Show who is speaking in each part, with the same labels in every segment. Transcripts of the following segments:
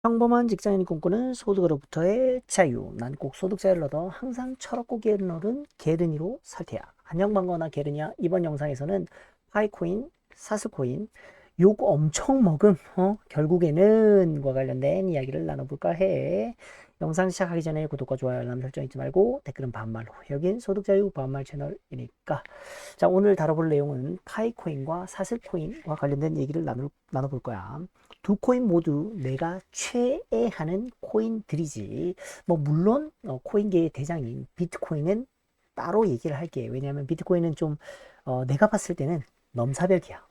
Speaker 1: 평범한 직장인이 꿈꾸는 소득으로부터의 자유. 난 꼭 소득 자유를 얻어 항상 철없고 게으른 게으른이로 살 테야. 안녕 반가워나 게으르냐. 이번 영상에서는 파이코인, 사스코인, 욕 엄청 먹음, 결국에는과 관련된 이야기를 나눠볼까 해. 영상 시작하기 전에 구독과 좋아요, 알람 설정 잊지 말고 댓글은 반말로. 여긴 소득 자유 반말 채널이니까. 자, 오늘 다뤄볼 내용은 파이코인과 사슬코인과 관련된 얘기를 나눠볼 거야. 두 코인 모두 내가 최애하는 코인들이지. 뭐 물론 코인계의 대장인 비트코인은 따로 얘기를 할게. 왜냐하면 비트코인은 좀 내가 봤을 때는 넘사벽이야.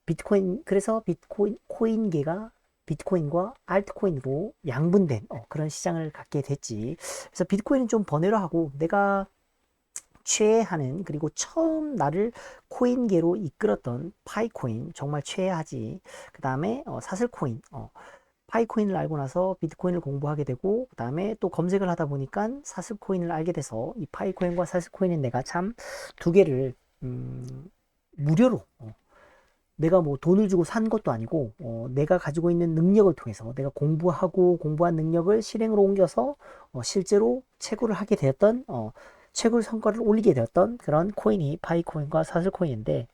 Speaker 1: 비트코인 그래서 비트코인 코인계가 비트코인과 알트코인으로 양분된 그런 시장을 갖게 됐지. 그래서 비트코인은 좀 번외로 하고 내가 최애하는 그리고 처음 나를 코인계로 이끌었던 파이코인 정말 최애하지. 그 다음에 사슬코인 파이코인을 알고 나서 비트코인을 공부하게 되고 그 다음에 또 검색을 하다 보니까 사슬코인을 알게 돼서 이 파이코인과 사슬코인은 내가 참 두 개를 무료로 내가 뭐 돈을 주고 산 것도 아니고 내가 가지고 있는 능력을 통해서 내가 공부하고 공부한 능력을 실행으로 옮겨서 실제로 채굴을 하게 되었던 채굴 성과를 올리게 되었던 그런 코인이 파이코인과 사슬코인인데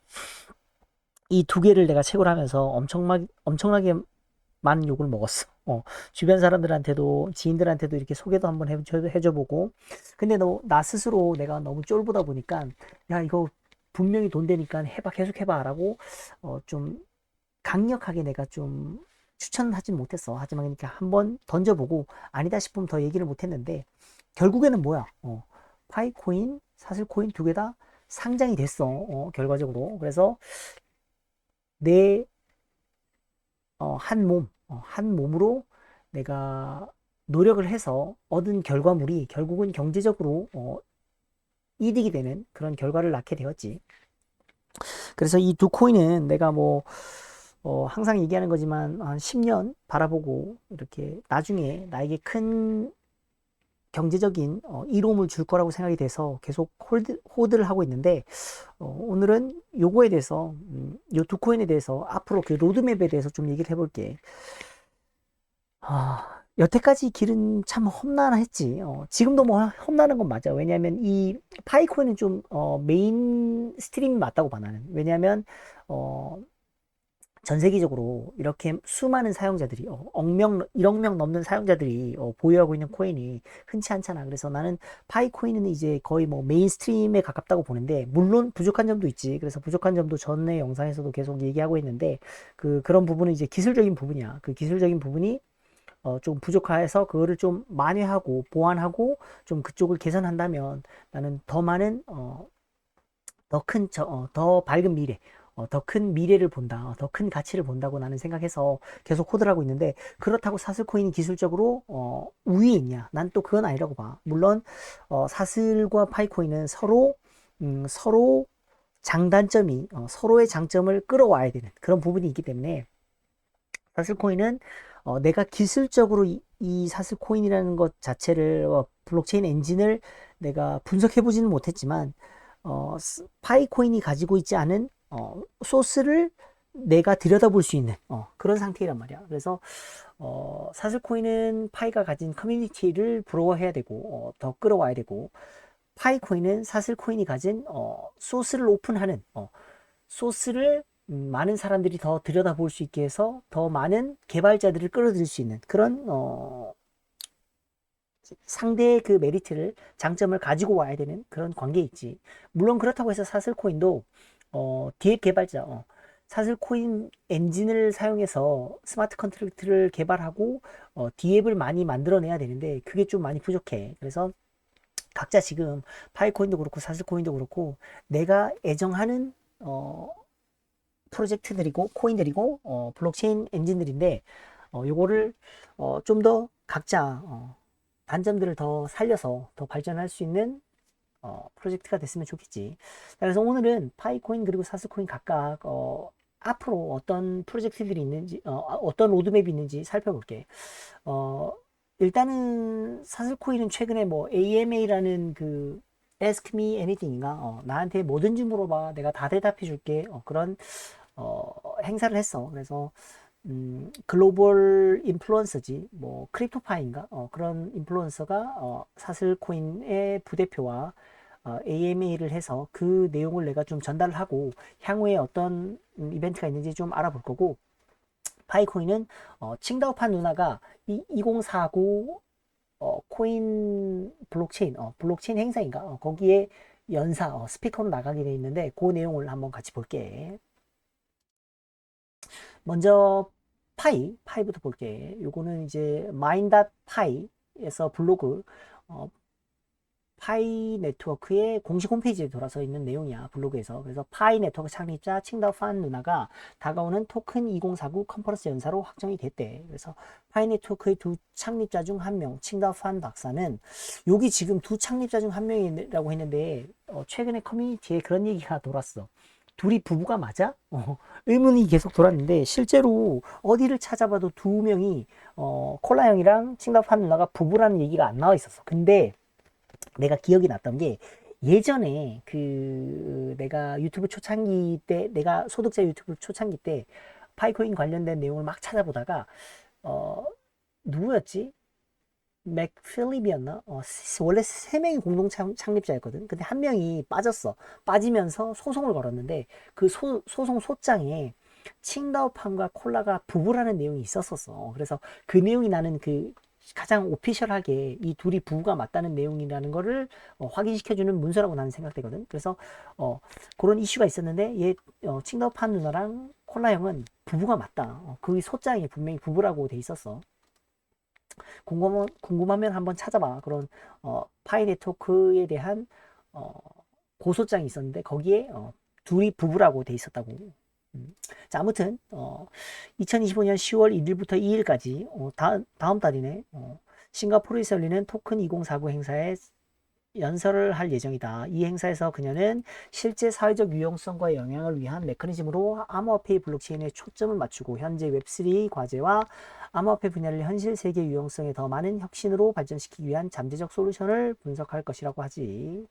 Speaker 1: 이 두 개를 내가 채굴하면서 엄청나게 많은 욕을 먹었어. 주변 사람들한테도 지인들한테도 이렇게 소개도 한번 해줘보고 근데 나 스스로 내가 너무 쫄보다 보니까 야 이거 분명히 돈 되니까 해봐 계속 해봐 라고 좀 강력하게 내가 좀 추천하진 못했어. 하지만 그러니까 한번 던져보고 아니다 싶으면 더 얘기를 못했는데 결국에는 뭐야? 파이코인, 사슬코인 두 개 다 상장이 됐어. 결과적으로. 그래서 내 한 몸으로 내가 노력을 해서 얻은 결과물이 결국은 경제적으로 이득이 되는 그런 결과를 낳게 되었지. 그래서 이 두 코인은 내가 뭐 항상 얘기하는 거지만 한 10년 바라보고 이렇게 나중에 나에게 큰 경제적인 이로움을 줄 거라고 생각이 돼서 계속 호드를 하고 있는데 오늘은 요거에 대해서 요 두 코인에 대해서 앞으로 그 로드맵에 대해서 좀 얘기를 해볼게. 여태까지 길은 참 험난했지. 지금도 뭐 험난한 건 맞아. 왜냐하면 이 파이코인은 좀 메인 스트림이 맞다고 봐 나는. 왜냐하면 어, 전 세계적으로 이렇게 수많은 사용자들이 1억 명 넘는 사용자들이 보유하고 있는 코인이 흔치 않잖아. 그래서 나는 파이코인은 이제 거의 뭐 메인스트림에 가깝다고 보는데 물론 부족한 점도 있지. 그래서 부족한 점도 전에 영상에서도 계속 얘기하고 있는데 그런 부분은 이제 기술적인 부분이야. 그 기술적인 부분이 좀 부족해서 그거를 좀 만회하고 보완하고 좀 그쪽을 개선한다면 나는 더 많은 더 밝은 미래, 더 큰 미래를 본다, 더 큰 가치를 본다고 나는 생각해서 계속 호드를 하고 있는데 그렇다고 사슬코인이 기술적으로 우위에 있냐? 난 또 그건 아니라고 봐. 물론 사슬과 파이코인은 서로 장단점이 서로의 장점을 끌어와야 되는 그런 부분이 있기 때문에 사슬코인은 내가 기술적으로 이 사슬코인이라는 것 자체를 블록체인 엔진을 내가 분석해 보지는 못했지만 파이코인이 가지고 있지 않은 소스를 내가 들여다볼 수 있는 그런 상태란 말이야. 그래서 사슬코인은 파이가 가진 커뮤니티를 부러워해야 되고 더 끌어와야 되고 파이코인은 사슬코인이 가진 소스를 오픈하는 소스를 많은 사람들이 더 들여다볼 수 있게 해서 더 많은 개발자들을 끌어들일 수 있는 그런 상대의 그 메리트를 장점을 가지고 와야 되는 그런 관계에 있지. 물론 그렇다고 해서 사슬코인도 디앱 개발자 사슬코인 엔진을 사용해서 스마트 컨트랙트를 개발하고 디앱을 많이 만들어내야 되는데 그게 좀 많이 부족해. 그래서 각자 지금 파이코인도 그렇고 사슬코인도 그렇고 내가 애정하는 프로젝트들이고 코인들이고 블록체인 엔진들인데 요거를 좀 더 각자 단점들을 더 살려서 더 발전할 수 있는 프로젝트가 됐으면 좋겠지. 그래서 오늘은 파이코인 그리고 사스코인 각각 앞으로 어떤 프로젝트들이 있는지 어떤 로드맵이 있는지 살펴볼게. 어, 일단은 사슬코인은 최근에 뭐 AMA라는 그 Ask Me Anything인가 나한테 뭐든지 물어봐 내가 다 대답해 줄게 그런 행사를 했어. 그래서 글로벌 인플루언서지, 뭐 크립토파인가 그런 인플루언서가 사슬코인의 부대표와 AMA를 해서 그 내용을 내가 좀 전달을 하고 향후에 어떤 이벤트가 있는지 좀 알아볼 거고, 파이코인은 칭다오판 누나가 이 2049 코인 블록체인 블록체인 행사인가 거기에 연사 스피커로 나가게 돼 있는데 그 내용을 한번 같이 볼게. 먼저 파이부터 볼게. 요거는 이제 마인.파이에서 블로그 어, 파이 네트워크의 공식 홈페이지에 돌아서 있는 내용이야, 블로그에서. 그래서 파이 네트워크 창립자 칭다오판 누나가 다가오는 토큰 2049 컨퍼런스 연사로 확정이 됐대. 그래서 파이 네트워크의 두 창립자 중 한 명, 칭다오판 박사는, 여기 지금 두 창립자 중 한 명이라고 했는데 최근에 커뮤니티에 그런 얘기가 돌았어. 둘이 부부가 맞아? 의문이 계속 돌았는데 실제로 어디를 찾아봐도 두 명이 콜라 형이랑 칭다오판 누나가 부부라는 얘기가 안 나와 있었어. 근데 내가 기억이 났던 게, 예전에 그 내가 유튜브 초창기 때, 내가 소득자 유튜브 초창기 때 파이코인 관련된 내용을 막 찾아보다가 어 누구였지? 맥필립이었나? 원래 세 명이 공동 창립자였거든. 근데 한 명이 빠졌어. 빠지면서 소송을 걸었는데 그 소송 소장에 칭다오판과 콜라가 부부라는 내용이 있었었어. 그래서 그 내용이 나는 그 가장 오피셜하게 이 둘이 부부가 맞다는 내용이라는 거를 확인시켜주는 문서라고 나는 생각되거든. 그래서 그런 이슈가 있었는데 얘 칭다오판 누나랑 콜라 형은 부부가 맞다. 그 소장에 분명히 부부라고 돼 있었어. 궁금하면 한번 찾아봐. 그런 파이 네트워크에 대한 어, 고소장이 있었는데 거기에 둘이 부부라고 돼 있었다고. 자, 아무튼 2025년 10월 1일부터 2일까지 다음 달이네. 싱가포르에서 열리는 토큰 2049 행사에 연설을 할 예정이다. 이 행사에서 그녀는 실제 사회적 유용성과 영향을 위한 메커니즘으로 암호화폐 블록체인에 초점을 맞추고 현재 웹3 과제와 암호화폐 분야를 현실 세계 유용성에 더 많은 혁신으로 발전시키기 위한 잠재적 솔루션을 분석할 것이라고 하지.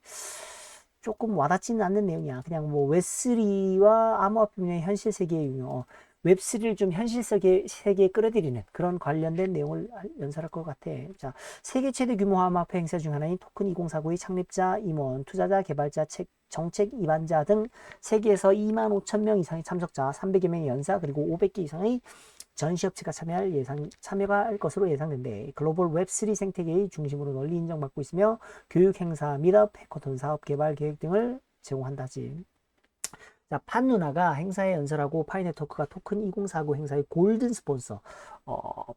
Speaker 1: 조금 와닿지는 않는 내용이야. 그냥 뭐 웹3와 암호화폐 분야의 현실 세계의 유용, 웹3를 좀 현실 세계에 끌어들이는 그런 관련된 내용을 연설할 것 같아. 자, 세계 최대 규모 암호화폐 행사 중 하나인 토큰 2049의 창립자, 임원, 투자자, 개발자, 정책 입안자 등 세계에서 2만 5천 명 이상의 참석자, 300여 명의 연사, 그리고 500개 이상의 전시업체가 참여가 할 것으로 예상된대. 글로벌 웹3 생태계의 중심으로 널리 인정받고 있으며 교육 행사, 미업, 해커톤, 사업 개발 계획 등을 제공한다지. 자, 판 누나가 행사에 연설하고 파이 네트워크가 토큰 2049 행사의 골든 스폰서.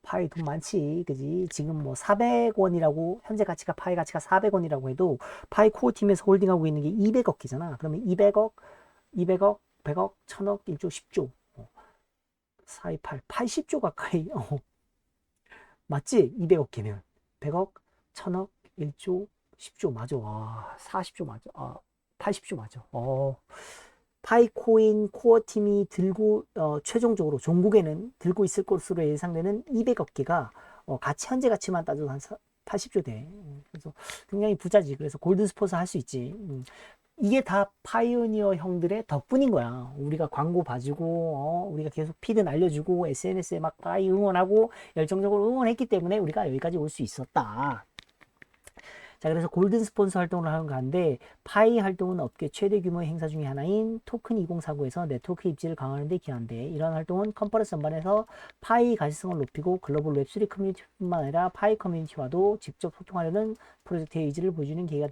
Speaker 1: 파이 돈 많지, 그지? 지금 뭐 400원이라고, 현재 가치가, 파이 가치가 400원이라고 해도 파이 코어 팀에서 홀딩하고 있는 게 200억 개잖아. 그러면 200억, 100억, 1000억, 1조, 10조. 428, 80조 가까이. 맞지? 200억 개면. 100억, 1000억, 1조, 10조 맞아. 와, 40조 맞아. 80조 맞아. 파이코인 코어 팀이 들고 최종적으로 종국에는 들고 있을 것으로 예상되는 200억 개가 현재 가치만 따져도 한 80조 돼. 그래서 굉장히 부자지. 그래서 골든 스포츠 할 수 있지. 이게 다 파이오니어 형들의 덕분인 거야. 우리가 광고 봐주고, 우리가 계속 피드 날려주고, SNS에 막 파이 응원하고, 열정적으로 응원했기 때문에 우리가 여기까지 올 수 있었다. 자, 그래서 골든 스폰서 활동을 하는 가운데 파이 활동은 업계 최대 규모의 행사 중의 하나인 토큰 2049에서 네트워크 입지를 강화하는 데 기여한대. 이러한 활동은 컨퍼런스 전반에서 파이 가시성을 높이고 글로벌 웹3 커뮤니티뿐만 아니라 파이 커뮤니티와도 직접 소통하려는 프로젝트의 의지를 보여주는 계기가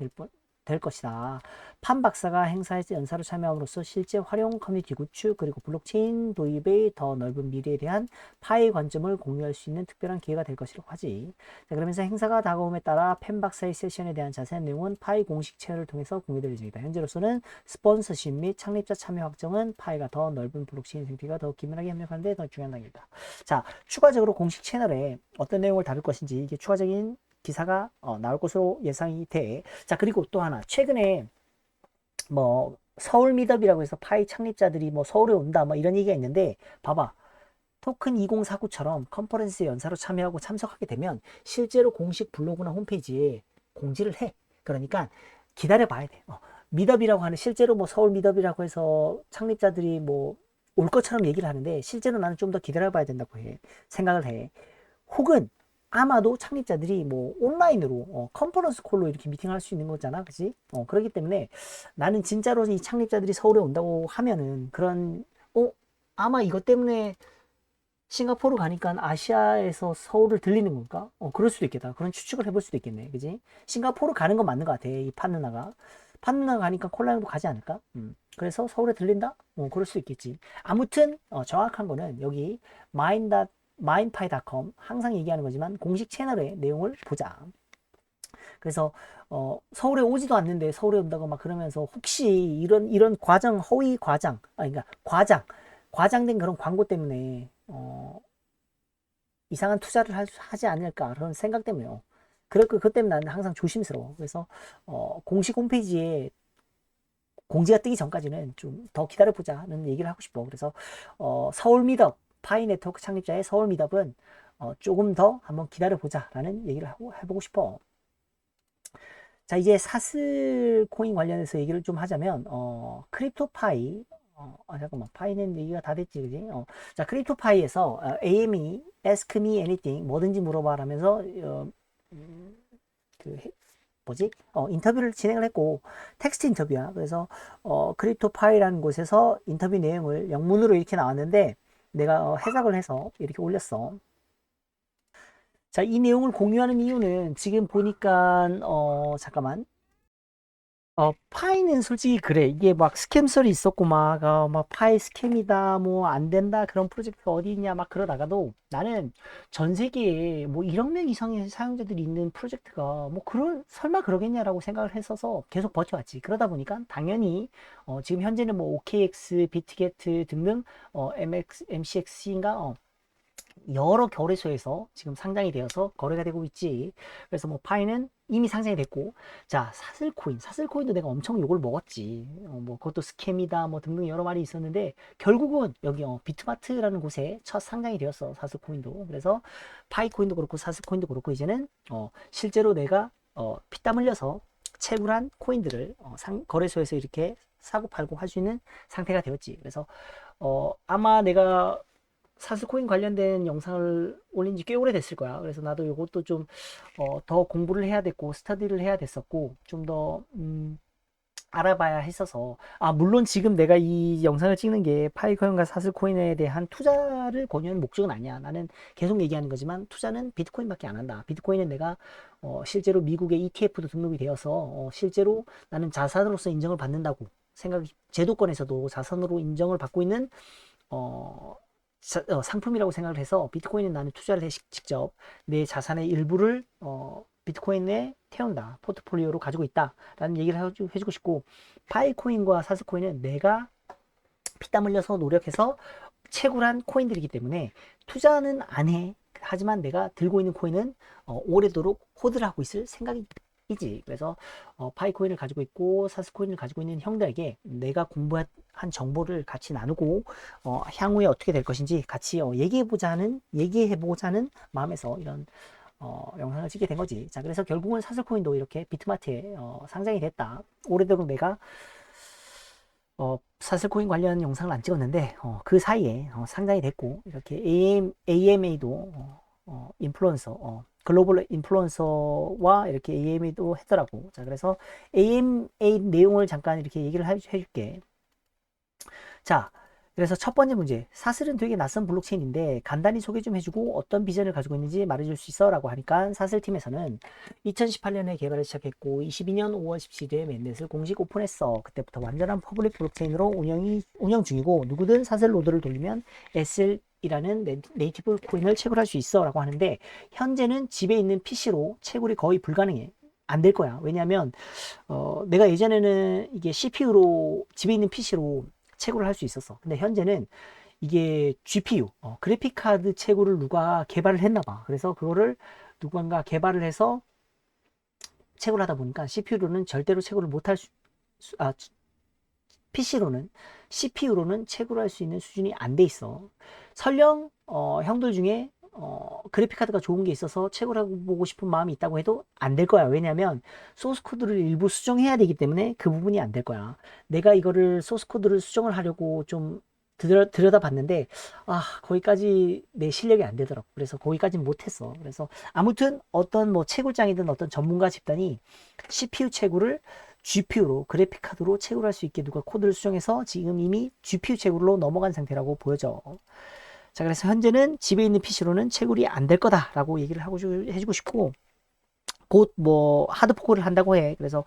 Speaker 1: 될 것이다. 판 박사가 행사에 연사로 참여함으로써 실제 활용 커뮤니티 구축 그리고 블록체인 도입의 더 넓은 미래에 대한 파이 관점을 공유할 수 있는 특별한 기회가 될 것이라고 하지. 자, 그러면서 행사가 다가옴에 따라 펜 박사의 세션에 대한 자세한 내용은 파이 공식 채널을 통해서 공유될 예정이다. 현재로서는 스폰서십 및 창립자 참여 확정은 파이가 더 넓은 블록체인 생태계가 더 긴밀하게 협력하는 데 더 중요한 단계이다. 자, 추가적으로 공식 채널에 어떤 내용을 다룰 것인지 이게 추가적인 기사가 나올 것으로 예상이 돼. 자, 그리고 또 하나, 최근에 뭐 서울 미더이라고 해서 파이 창립자들이 뭐 서울에 온다 뭐 이런 얘기가 있는데, 봐봐. 토큰 2049처럼 컨퍼런스 연사로 참여하고 참석하게 되면 실제로 공식 블로그나 홈페이지에 공지를 해. 그러니까 기다려 봐야 돼. 미더이라고 하는, 실제로 뭐 서울 미더이라고 해서 창립자들이 뭐 올 것처럼 얘기를 하는데 실제로 나는 좀 더 기다려봐야 된다고 생각을 해. 혹은 아마도 창립자들이 뭐 온라인으로 컨퍼런스 콜로 이렇게 미팅할 수 있는 거잖아, 그지? 그렇기 때문에 나는 진짜로 이 창립자들이 서울에 온다고 하면은 그런 아마 이것 때문에 싱가포르 가니까 아시아에서 서울을 들리는 건가? 그럴 수도 있겠다. 그런 추측을 해볼 수도 있겠네, 그지? 싱가포르 가는 건 맞는 것 같아, 이 판 누나가. 판 누나가 가니까 콜라형도 가지 않을까? 그래서 서울에 들린다? 그럴 수 있겠지. 아무튼 정확한 거는 여기 mindpie.com 항상 얘기하는 거지만 공식 채널의 내용을 보자. 그래서 서울에 오지도 않는데 서울에 온다고 막 그러면서 혹시 이런 과장 허위 과장 그러니까 과장된 그런 광고 때문에 이상한 투자를 하지 않을까 그런 생각 때문에요. 그것 때문에 나는 항상 조심스러워. 그래서 공식 홈페이지에 공지가 뜨기 전까지는 좀 더 기다려보자는 얘기를 하고 싶어. 그래서 서울 미덕 파이 네트워크 창립자의 서울 미덕은 조금 더 한번 기다려보자라는 얘기를 해보고 싶어. 자, 이제 사슬 코인 관련해서 얘기를 좀 하자면 크립토파이 잠깐만 파이는 얘기가 다 됐지 그지? 자, 크립토파이에서 AME Ask Me Anything 뭐든지 물어봐라면서 음, 그 뭐지? 인터뷰를 진행을 했고 텍스트 인터뷰야. 그래서 크립토파이라는 곳에서 인터뷰 내용을 영문으로 이렇게 나왔는데 내가 해석을 해서 이렇게 올렸어. 자, 이 내용을 공유하는 이유는 지금 보니까 잠깐만. 파이는 솔직히 그래. 이게 막 스캠설이 있었고 막 파이 스캠이다, 뭐 안 된다, 그런 프로젝트가 어디 있냐, 막 그러다가도 나는 전 세계에 뭐 1억 명 이상의 사용자들이 있는 프로젝트가 뭐 설마 그러겠냐라고 생각을 했어서 계속 버텨왔지. 그러다 보니까 당연히 지금 현재는 뭐 OKX, 비트게트 등등 MCX인가 여러 거래소에서 지금 상장이 되어서 거래가 되고 있지. 그래서 뭐 파이는 이미 상장이 됐고, 자, 사슬코인도 내가 엄청 욕을 먹었지. 뭐 그것도 스캠이다, 뭐 등등 여러 말이 있었는데 결국은 여기 비트마트라는 곳에 첫 상장이 되었어, 사슬코인도. 그래서 파이코인도 그렇고 사슬코인도 그렇고 이제는 실제로 내가 피땀 흘려서 채굴한 코인들을 거래소에서 이렇게 사고 팔고 할 수 있는 상태가 되었지. 그래서 아마 내가 사슬코인 관련된 영상을 올린 지 꽤 오래됐을 거야. 그래서 나도 이것도 좀, 더 공부를 해야 됐고, 스터디를 해야 됐었고, 좀 더, 알아봐야 했어서. 물론 지금 내가 이 영상을 찍는 게 파이코인과 사슬코인에 대한 투자를 권유하는 목적은 아니야. 나는 계속 얘기하는 거지만 투자는 비트코인밖에 안 한다. 비트코인은 내가, 실제로 미국의 ETF도 등록이 되어서, 실제로 나는 자산으로서 인정을 받는다고 제도권에서도 자산으로 인정을 받고 있는 상품이라고 생각을 해서 비트코인은 나는 투자를 해 직접 내 자산의 일부를 비트코인에 태운다. 포트폴리오로 가지고 있다라는 얘기를 해주고 싶고 파이코인과 사스코인은 내가 피땀 흘려서 노력해서 채굴한 코인들이기 때문에 투자는 안 해. 하지만 내가 들고 있는 코인은 오래도록 호드를 하고 있을 생각이지. 그래서 파이코인을 가지고 있고 사스코인을 가지고 있는 형들에게 내가 공부한 정보를 같이 나누고 향후에 어떻게 될 것인지 같이 얘기해보자는 마음에서 이런 영상을 찍게 된 거지. 자, 그래서 결국은 사슬코인도 이렇게 비트마트에 상장이 됐다. 오래도록 내가 사슬코인 관련 영상을 안 찍었는데 그 사이에 상장이 됐고 이렇게 AMA도 인플루언서 글로벌 인플루언서와 이렇게 AMA도 했더라고. 자, 그래서 AMA 내용을 잠깐 이렇게 얘기를 해줄게. 자, 그래서 첫 번째 문제. 사슬은 되게 낯선 블록체인인데 간단히 소개 좀 해주고 어떤 비전을 가지고 있는지 말해줄 수 있어? 라고 하니까 사슬팀에서는 2018년에 개발을 시작했고 22년 5월 17일에 맨넷을 공식 오픈했어. 그때부터 완전한 퍼블릭 블록체인으로 운영 중이고 누구든 사슬 노드를 돌리면 SL이라는 네이티브 코인을 채굴할 수 있어 라고 하는데 현재는 집에 있는 PC로 채굴이 거의 불가능해. 안 될 거야. 왜냐면 내가 예전에는 이게 CPU로 집에 있는 PC로 채굴을 할 수 있었어. 근데 현재는 이게 GPU, 그래픽 카드 채굴을 누가 개발을 했나 봐. 그래서 그거를 누군가 개발을 해서 채굴하다 보니까 CPU로는 절대로 채굴을 못할 PC로는 CPU로는 채굴할 수 있는 수준이 안 돼 있어. 설령 형들 중에 그래픽 카드가 좋은 게 있어서 채굴하고 보고 싶은 마음이 있다고 해도 안 될 거야. 왜냐면 소스 코드를 일부 수정해야 되기 때문에 그 부분이 안 될 거야. 내가 이거를 소스 코드를 수정을 하려고 좀 들여다봤는데 거기까지 내 실력이 안 되더라고. 그래서 거기까지는 못했어. 그래서 아무튼 어떤 뭐 채굴장이든 어떤 전문가 집단이 CPU 채굴을 GPU로 그래픽 카드로 채굴할 수 있게 누가 코드를 수정해서 지금 이미 GPU 채굴로 넘어간 상태라고 보여져. 자, 그래서 현재는 집에 있는 PC로는 채굴이 안 될 거다라고 얘기를 해주고 싶고, 곧 뭐 하드포크를 한다고 해. 그래서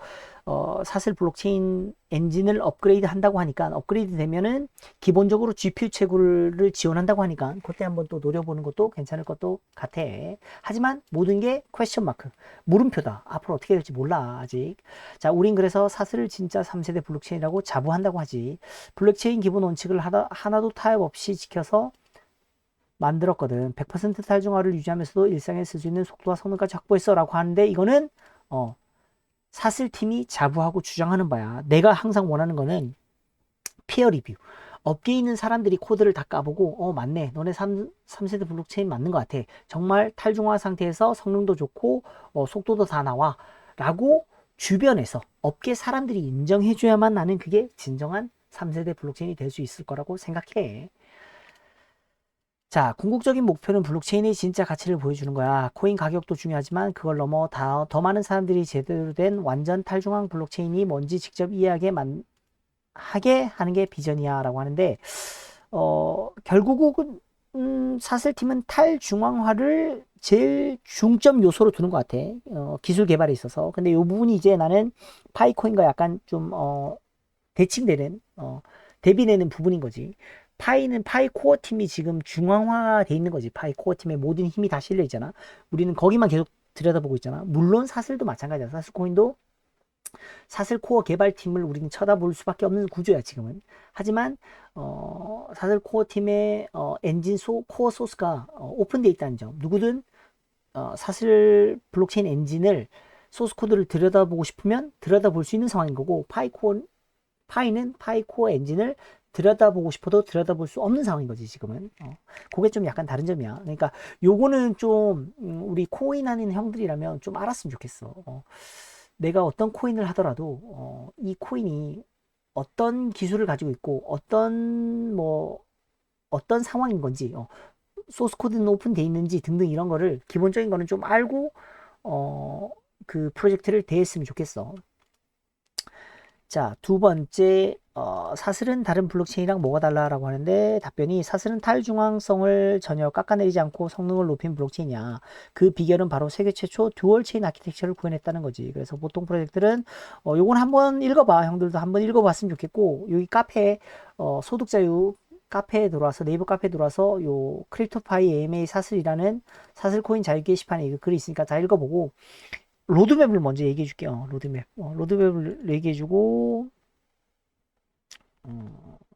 Speaker 1: 사슬 블록체인 엔진을 업그레이드 한다고 하니까, 업그레이드 되면은 기본적으로 GPU 채굴을 지원한다고 하니까 그때 한번 또 노려보는 것도 괜찮을 것도 같아. 하지만 모든 게 퀘스천 마크, 물음표다. 앞으로 어떻게 될지 몰라 아직. 자, 우린 그래서 사슬을 진짜 3세대 블록체인이라고 자부한다고 하지. 블록체인 기본 원칙을 하나도 타협 없이 지켜서 만들었거든. 100% 탈중화를 유지하면서도 일상에 쓸 수 있는 속도와 성능까지 확보했어 라고 하는데, 이거는 사슬팀이 자부하고 주장하는 바야. 내가 항상 원하는 거는 피어 리뷰. 업계에 있는 사람들이 코드를 다 까보고 맞네, 너네 3세대 블록체인 맞는 것 같아, 정말 탈중화 상태에서 성능도 좋고 속도도 다 나와 라고 주변에서 업계 사람들이 인정해줘야만 나는 그게 진정한 3세대 블록체인이 될 수 있을 거라고 생각해. 자, 궁극적인 목표는 블록체인의 진짜 가치를 보여주는 거야. 코인 가격도 중요하지만 그걸 넘어 더 많은 사람들이 제대로 된 완전 탈중앙 블록체인이 뭔지 직접 하게 하는 게 비전이야 라고 하는데, 결국은 사슬팀은 탈중앙화를 제일 중점 요소로 두는 것 같아. 기술 개발에 있어서. 근데 이 부분이 이제 나는 파이코인과 약간 좀 대칭되는, 대비되는 부분인 거지. 파이는 파이 코어 팀이 지금 중앙화돼 있는 거지. 파이 코어 팀의 모든 힘이 다 실려 있잖아. 우리는 거기만 계속 들여다보고 있잖아. 물론 사슬도 마찬가지야. 사슬 코인도 사슬 코어 개발팀을 우리는 쳐다볼 수밖에 없는 구조야 지금은. 하지만 사슬 코어 팀의 엔진 코어 소스가 오픈돼 있다는 점, 누구든 사슬 블록체인 엔진을 소스 코드를 들여다보고 싶으면 들여다볼 수 있는 상황인 거고, 파이는 파이 코어 엔진을 들여다보고 싶어도 들여다볼 수 없는 상황인 거지 지금은. 그게 좀 약간 다른 점이야. 그러니까 요거는 좀 우리 코인 하는 형들이라면 좀 알았으면 좋겠어. 내가 어떤 코인을 하더라도 이 코인이 어떤 기술을 가지고 있고 어떤 상황인 건지, 소스 코드는 오픈돼 있는지 등등 이런 거를, 기본적인 거는 좀 알고 그 프로젝트를 대했으면 좋겠어. 자, 두 번째, 사슬은 다른 블록체인이랑 뭐가 달라라고 하는데, 답변이 사슬은 탈중앙성을 전혀 깎아내리지 않고 성능을 높인 블록체인이야. 그 비결은 바로 세계 최초 듀얼 체인 아키텍처를 구현했다는 거지. 그래서 보통 프로젝트들은 요건 한번 읽어봐. 형들도 한번 읽어봤으면 좋겠고, 여기 카페 소득자유 카페에 들어와서, 네이버 카페에 들어와서 요 크립토파이 AMA 사슬이라는 사슬 코인 자유 게시판에 이 글이 있으니까 다 읽어보고, 로드맵을 먼저 얘기해 줄게요. 로드맵을 얘기해 주고,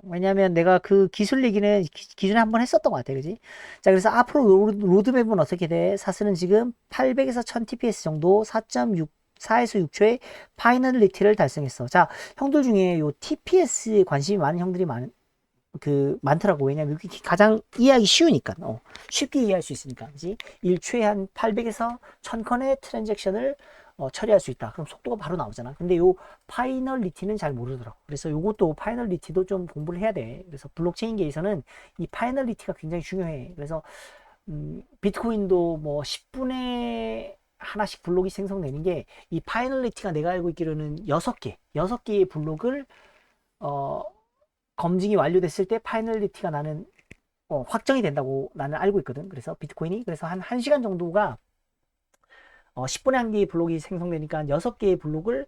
Speaker 1: 왜냐면 내가 그 기술 얘기는 기존에 한번 했었던 것 같아. 그지? 자, 그래서 앞으로 로드맵은 어떻게 돼? 사슬은 지금 800에서 1000 TPS 정도 4.4에서 6초의 파이널리티를 달성했어. 자, 형들 중에 요 TPS에 관심이 많은 형들이 많더라고. 왜냐면 이게 가장 이해하기 쉬우니까. 쉽게 이해할 수 있으니까. 그지? 1초에 한 800에서 1000건의 트랜잭션을 처리할 수 있다. 그럼 속도가 바로 나오잖아. 근데 요 파이널리티는 잘 모르더라고. 그래서 요것도 파이널리티도 좀 공부를 해야 돼. 그래서 블록체인계에서는 이 파이널리티가 굉장히 중요해. 그래서 비트코인도 뭐 10분에 하나씩 블록이 생성되는 게, 이 파이널리티가 내가 알고 있기로는 6개의 블록을 어, 검증이 완료됐을 때 파이널리티가 나는 확정이 된다고 나는 알고 있거든. 그래서 비트코인이, 그래서 한 1시간 정도가 10분에 한 개의 블록이 생성되니까 6개의 블록을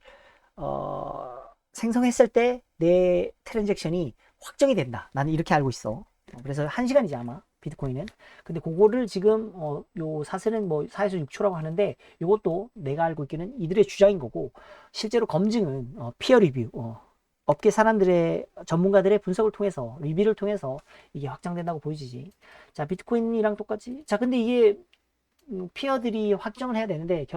Speaker 1: 생성했을 때 내 트랜잭션이 확정이 된다. 나는 이렇게 알고 있어. 그래서 1시간이지 아마 비트코인은. 근데 그거를 지금 요 사슬은 뭐 4에서 6초라고 하는데, 이것도 내가 알고 있기는 이들의 주장인 거고, 실제로 검증은 피어 리뷰, 업계 사람들의, 전문가들의 분석을 통해서, 리뷰를 통해서 이게 확정된다고 보여지지. 자, 비트코인이랑 똑같이. 자, 근데 이게 피어들이 확정을 해야 되는데,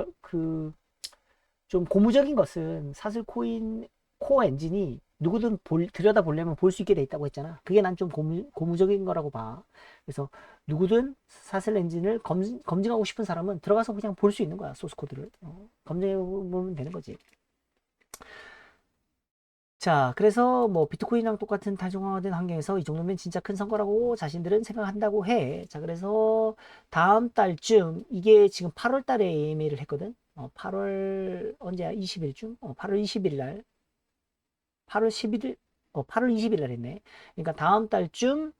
Speaker 1: 좀 고무적인 것은 사슬 코인 코어 엔진이 누구든 들여다보려면 볼 수 있게 돼 있다고 했잖아. 그게 난 좀 고무적인 거라고 봐. 그래서 누구든 사슬 엔진을 검증하고 싶은 사람은 들어가서 그냥 볼 수 있는 거야. 소스 코드를 검증해 보면 되는 거지. 자, 그래서 뭐 비트코인이랑 똑같은 탈중앙화된 환경에서 이 정도면 진짜 큰 성과라고 자신들은 생각한다고 해. 자, 그래서 다음 달쯤 이게 지금 8월 달에 AMA를 했거든. 8월 언제야? 20일쯤? 8월 20일 날. 8월 11일, 8월 20일 날 했네. 그러니까 다음 달쯤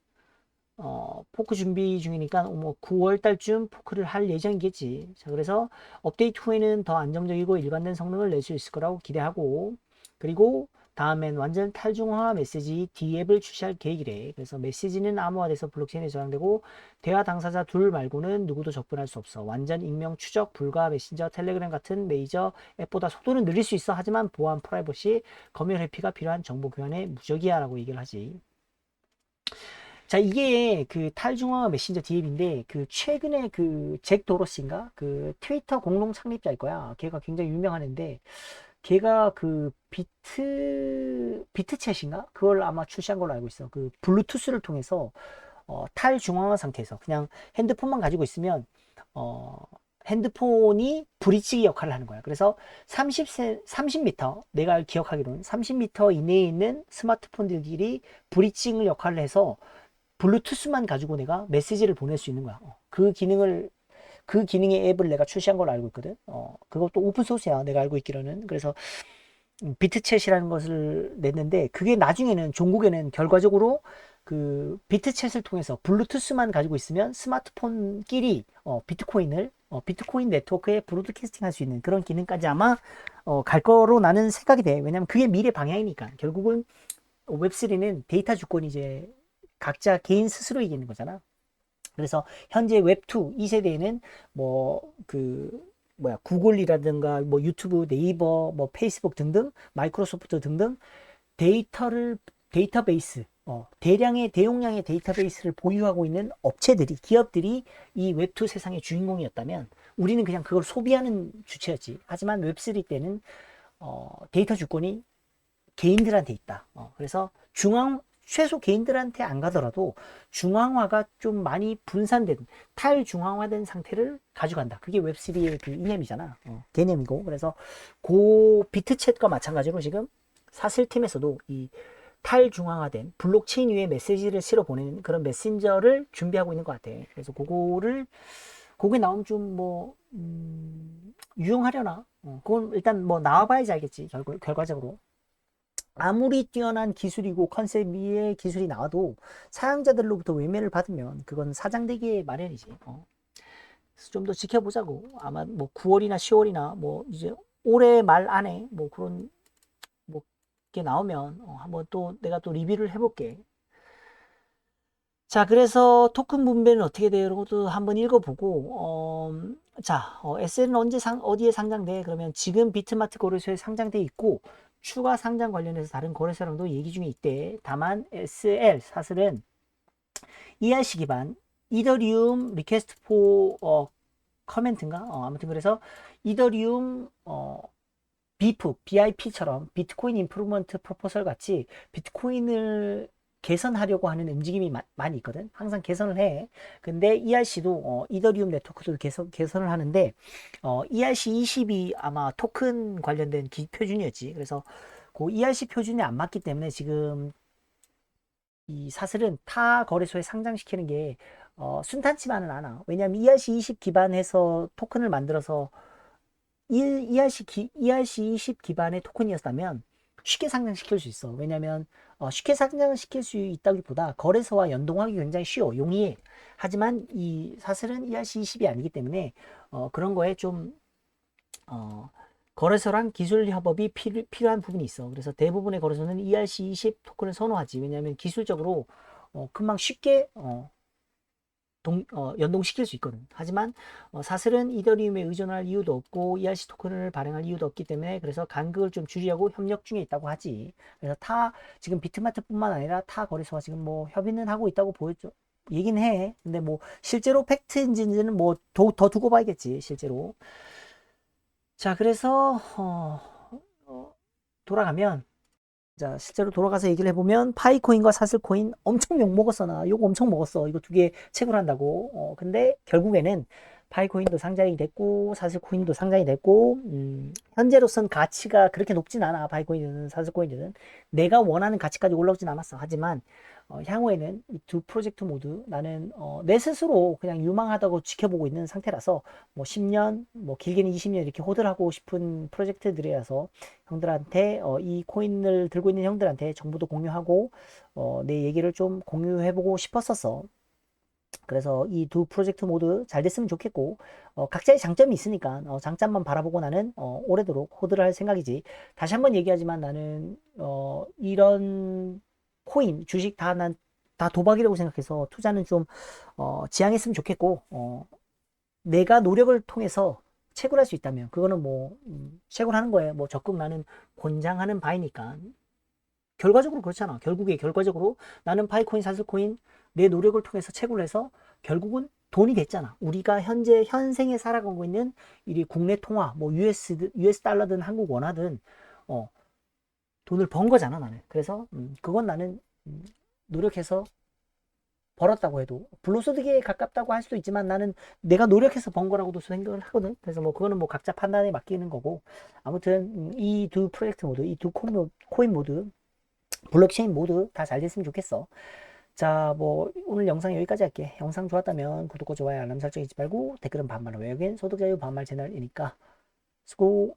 Speaker 1: 포크 준비 중이니까 뭐 9월 달쯤 포크를 할 예정이겠지. 자, 그래서 업데이트 후에는 더 안정적이고 일관된 성능을 낼 수 있을 거라고 기대하고, 그리고 다음엔 완전 탈중앙화 메시지 D앱을 출시할 계획이래. 그래서 메시지는 암호화돼서 블록체인에 저장되고 대화 당사자 둘 말고는 누구도 접근할 수 없어. 완전 익명 추적 불가. 메신저, 텔레그램 같은 메이저 앱보다 속도는 느릴 수 있어. 하지만 보안, 프라이버시, 검열 회피가 필요한 정보 교환에 무적이야 라고 얘기를 하지. 자, 이게 그 탈중앙화 메신저 DM인데, 그 최근에 그 잭 도로시인가? 그 트위터 공동 창립자일 거야. 걔가 굉장히 유명한 애인데, 걔가 그 비트챗인가? 그걸 아마 출시한 걸로 알고 있어. 그 블루투스를 통해서 탈중앙화 상태에서 그냥 핸드폰만 가지고 있으면 어, 핸드폰이 브릿지 역할을 하는 거야. 그래서 30m, 내가 기억하기로는 30m 이내에 있는 스마트폰들끼리 브릿징 역할을 해서 블루투스만 가지고 내가 메시지를 보낼 수 있는 거야. 그 기능의 앱을 내가 출시한 걸로 알고 있거든. 그것도 오픈소스야. 내가 알고 있기로는. 그래서 비트챗이라는 것을 냈는데, 그게 나중에는 종국에는 결과적으로 그 비트챗을 통해서 블루투스만 가지고 있으면 스마트폰끼리 비트코인 네트워크에 브로드캐스팅 할 수 있는 그런 기능까지 아마 갈 거로 나는 생각이 돼. 왜냐면 그게 미래 방향이니까. 결국은 웹3는 데이터 주권이 이제 각자 개인 스스로 이기는 거잖아. 그래서 현재 웹2 이 세대에는 뭐 그 뭐야 구글이라든가 뭐 유튜브, 네이버, 뭐 페이스북 등등, 마이크로소프트 등등 데이터베이스, 대량의 대용량의 데이터베이스를 보유하고 있는 업체들이, 기업들이 이 웹2 세상의 주인공이었다면 우리는 그냥 그걸 소비하는 주체였지. 하지만 웹3 때는 데이터 주권이 개인들한테 있다. 그래서 최소 개인들한테 안 가더라도 중앙화가 좀 많이 분산된, 탈중앙화된 상태를 가져간다. 그게 웹3의 그 이념이잖아. 개념이고. 그래서 그 비트챗과 마찬가지로 지금 사슬팀에서도 이 탈중앙화된 블록체인 위에 메시지를 실어 보내는 그런 메신저를 준비하고 있는 것 같아. 그래서 그게 나오면 좀 뭐, 유용하려나? 그건 일단 뭐 나와봐야지 알겠지. 결과적으로. 아무리 뛰어난 기술이고 컨셉 위의 기술이 나와도 사용자들로부터 외면을 받으면 그건 사장되기에 마련이지. 그래서 좀 더 지켜보자고. 아마 뭐 9월이나 10월이나 뭐 이제 올해 말 안에 뭐 그런 뭐 게 나오면 한번 또 내가 또 리뷰를 해볼게. 자, 그래서 토큰 분배는 어떻게 돼요? 이런 것도 한번 읽어보고, 자, SL은 어디에 상장돼? 그러면 지금 비트마트 거래소에 상장돼 있고, 추가 상장 관련해서 다른 거래소랑도 얘기 중에 있대. 다만, SL, 사슬은 ERC 기반, 이더리움 리퀘스트 포, 커멘트인가? 아무튼 그래서 이더리움, BIP처럼 비트코인 임프루먼트 프로포설 같이 비트코인을 개선하려고 하는 움직임이 많이 있거든. 항상 개선을 해. 근데 ERC도 이더리움 네트워크도 개선을 하는데 ERC20이 아마 토큰 관련된 표준이었지. 그래서 그 ERC 표준이 안 맞기 때문에 지금 이 사슬은 타 거래소에 상장시키는 게 순탄치만은 않아. 왜냐하면 ERC20 기반해서 토큰을 만들어서 ERC20 기반의 토큰이었다면 쉽게 상장시킬 수 있어. 왜냐면 쉽게 상장시킬 수 있다기보다 거래소와 연동하기 굉장히 쉬워. 용이해. 하지만 이 사실은 ERC20이 아니기 때문에 그런 거에 좀 거래소랑 기술 협업이 필요한 부분이 있어. 그래서 대부분의 거래소는 ERC20 토큰을 선호하지. 왜냐하면 기술적으로 금방 쉽게 연동시킬 수 있거든. 하지만 사실은 이더리움에 의존할 이유도 없고 ERC 토큰을 발행할 이유도 없기 때문에 그래서 간극을 좀 줄이려고 협력 중에 있다고 하지. 그래서 지금 비트마트뿐만 아니라 타 거래소가 지금 뭐 협의는 하고 있다고 보였죠. 얘기는 해. 근데 뭐 실제로 팩트인지는 뭐 더 두고 봐야겠지. 실제로. 자, 그래서 돌아가면, 자, 실제로 돌아가서 얘기를 해보면 파이코인과 사슬코인 엄청 욕 먹었어. 나 욕 엄청 먹었어. 이거 두 개 채굴한다고. 근데 결국에는 파이코인도 상장이 됐고 사슬코인도 상장이 됐고 현재로선 가치가 그렇게 높진 않아. 파이코인은 사슬코인은 내가 원하는 가치까지 올라오진 않았어. 하지만 향후에는 이 두 프로젝트 모두 나는 내 스스로 그냥 유망하다고 지켜보고 있는 상태라서 뭐 10년 뭐 길게는 20년 이렇게 호드를 하고 싶은 프로젝트들이라서 형들한테 이 코인을 들고 있는 형들한테 정보도 공유하고 내 얘기를 좀 공유해보고 싶었었어. 그래서 이 두 프로젝트 모두 잘 됐으면 좋겠고 각자의 장점이 있으니까 장점만 바라보고 나는 오래도록 호드를 할 생각이지. 다시 한번 얘기하지만 나는 이런 코인 주식 다 도박이라고 생각해서 투자는 좀 지양했으면 좋겠고 내가 노력을 통해서 채굴할 수 있다면 그거는 뭐 채굴하는 거에 뭐 적극 나는 권장하는 바이니까. 결과적으로 그렇잖아. 결과적으로 나는 파이코인, 사슬코인 내 노력을 통해서 채굴을 해서 결국은 돈이 됐잖아. 우리가 현생에 살아가고 있는 이 국내 통화, 뭐 US 달러든 한국 원화든 어, 돈을 번 거잖아, 나는. 그래서 그건 나는 노력해서 벌었다고 해도 불로소득에 가깝다고 할 수도 있지만 나는 내가 노력해서 번 거라고도 생각을 하거든. 그래서 뭐 그거는 뭐 각자 판단에 맡기는 거고 아무튼 이 두 프로젝트 모두 이 두 코인 모두 블록체인 모두 다 잘 됐으면 좋겠어. 자, 뭐 오늘 영상 여기까지 할게. 영상 좋았다면 구독과 좋아요, 알람 설정 잊지 말고 댓글은 반말 외국인 소득자유 반말 채널이니까 수고.